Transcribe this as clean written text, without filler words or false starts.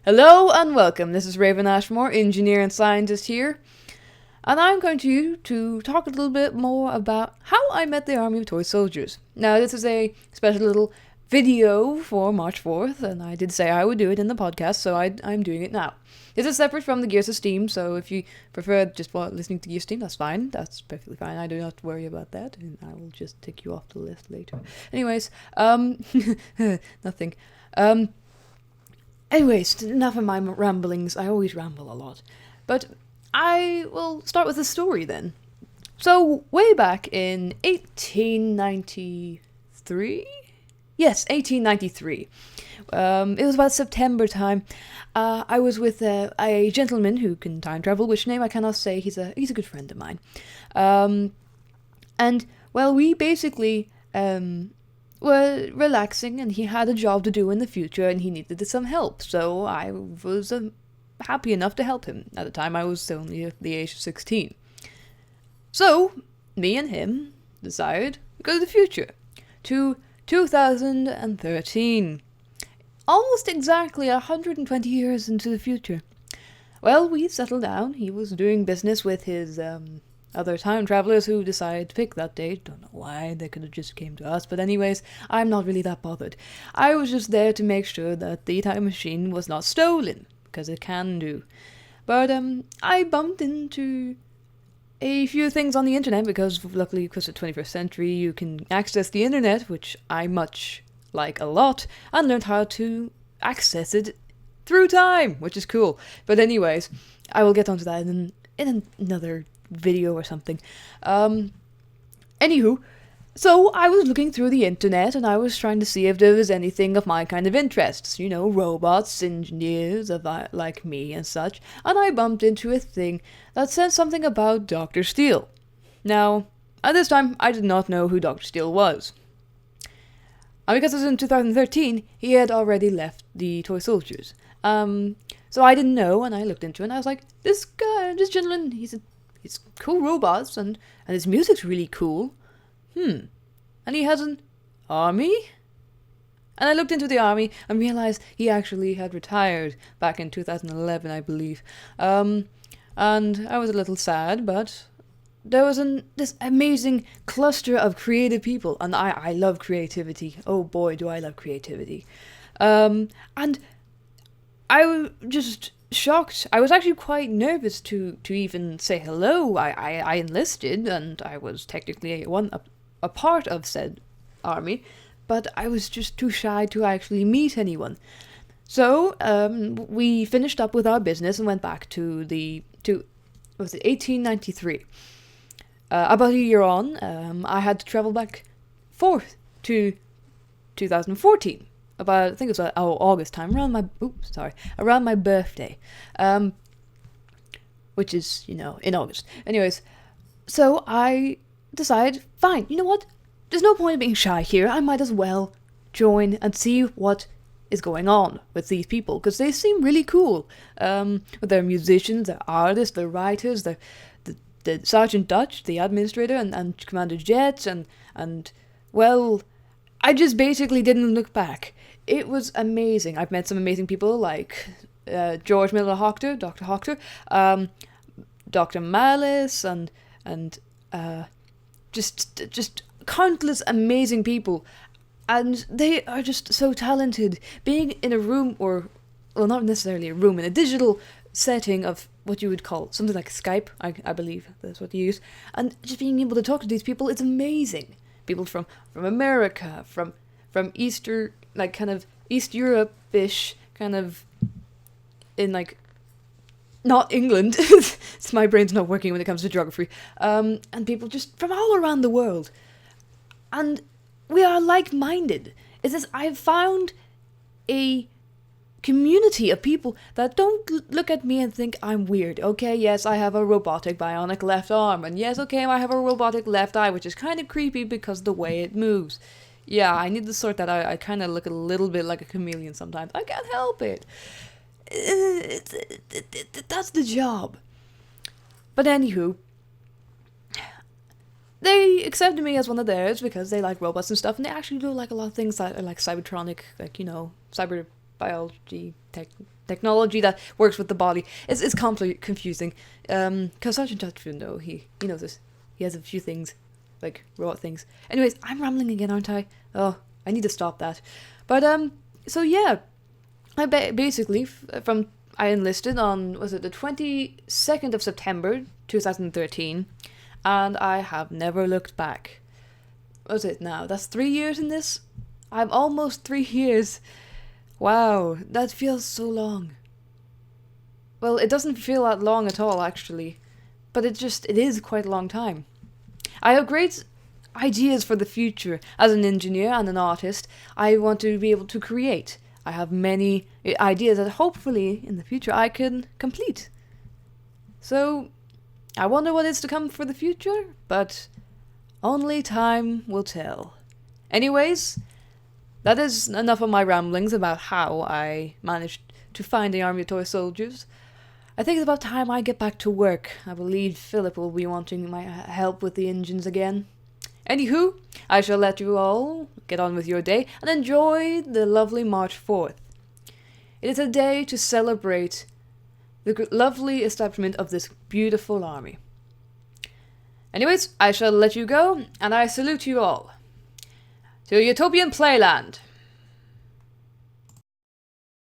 Hello and welcome. This is Raven Ashmore, engineer and scientist here, and I'm going to talk a little bit more about how I met the Army of Toy Soldiers. Now, this is a special little video for March 4th, and I did say I would do it in the podcast, so I'm doing it now. This is separate from the Gears of Steam, so if you prefer just listening to Gears of Steam, that's fine. That's perfectly fine. I do not worry about that, and I will just take you off the list later. Anyways, nothing. Anyways, enough of my ramblings. I always ramble a lot. But I will start with a story then. So, way back in 1893? Yes, 1893. It was about September time. I was with a gentleman who can time travel, which name I cannot say. He's a good friend of mine. And, well, we basically were relaxing, and he had a job to do in the future, and he needed some help. So I was happy enough to help him. At the time, I was only at the age of 16. So, me and him decided to go to the future, to 2013. Almost exactly 120 years into the future. Well, we settled down. He was doing business with his other time travelers who decided to pick that date. Don't know why, they could have just came to us, but anyways, I'm not really that bothered. I was just there to make sure that the time machine was not stolen, because it can do. But I bumped into a few things on the internet, because luckily, because it's the 21st century, you can access the internet, which I much like a lot, and learned how to access it through time, which is cool. But anyways, I will get onto that in another video or something. Anywho, so I was looking through the internet, and I was trying to see if there was anything of my kind of interests, you know, robots, engineers like me and such, and I bumped into a thing that said something about Dr. Steele. Now, at this time, I did not know who Dr. Steele was. And because it was in 2013, he had already left the Toy Soldiers. So I didn't know, and I looked into it, and I was like, this gentleman, he's cool robots, and his music's really cool. And he has an army? And I looked into the army and realized he actually had retired back in 2011, I believe. And I was a little sad, but there was this amazing cluster of creative people, and I love creativity. Oh boy, do I love creativity. And I was just shocked. I was actually quite nervous to even say hello. I enlisted, and I was technically a part of said army, but I was just too shy to actually meet anyone. So we finished up with our business and went back to 1893. About a year on, I had to travel back forth to 2014. About, I think it was August time, around my birthday, which is, in August. Anyways, so I decided, fine, you know what? There's no point in being shy here. I might as well join and see what is going on with these people, because they seem really cool. With their musicians, their artists, their writers, the Sergeant Dutch, the administrator, and Commander Jet, and well, I just basically didn't look back. It was amazing. I've met some amazing people like George Miller Hochter, Dr. Hochter, Dr. Malice, and just countless amazing people. And they are just so talented. Being in a room, or, well, not necessarily a room, in a digital setting of what you would call something like Skype, I believe that's what you use, and just being able to talk to these people, it's amazing. People from America, from Easter, like kind of East Europe-ish, kind of in like not England. My brain's not working when it comes to geography. And people just from all around the world, and we are like-minded. It's this, I've found a community of people that don't look at me and think I'm weird. Okay, yes, I have a robotic bionic left arm, and yes, okay, I have a robotic left eye, which is kind of creepy because the way it moves. Yeah, I need to sort that out. I kind of look a little bit like a chameleon sometimes. I can't help it. That's the job. But anywho, they accepted me as one of theirs because they like robots and stuff, and they actually do like a lot of things that are like cybertronic, like, cyber biology, technology that works with the body. It's completely confusing. Cause Sergeant Dutchfield, no, he knows this. He has a few things, like robot things. Anyways, I'm rambling again, aren't I? Oh, I need to stop that. But so yeah, I basically from I enlisted on, was it the 22nd of September 2013, and I have never looked back. What is it now? That's 3 years in this. I'm almost 3 years. Wow, that feels so long. Well, it doesn't feel that long at all, actually. But it is quite a long time. I have great ideas for the future. As an engineer and an artist, I want to be able to create. I have many ideas that hopefully in the future I can complete. So, I wonder what is to come for the future, but only time will tell. Anyways, that is enough of my ramblings about how I managed to find the army of toy soldiers. I think it's about time I get back to work. I believe Philip will be wanting my help with the engines again. Anywho, I shall let you all get on with your day and enjoy the lovely March 4th. It is a day to celebrate the lovely establishment of this beautiful army. Anyways, I shall let you go, and I salute you all. To Utopian Playland!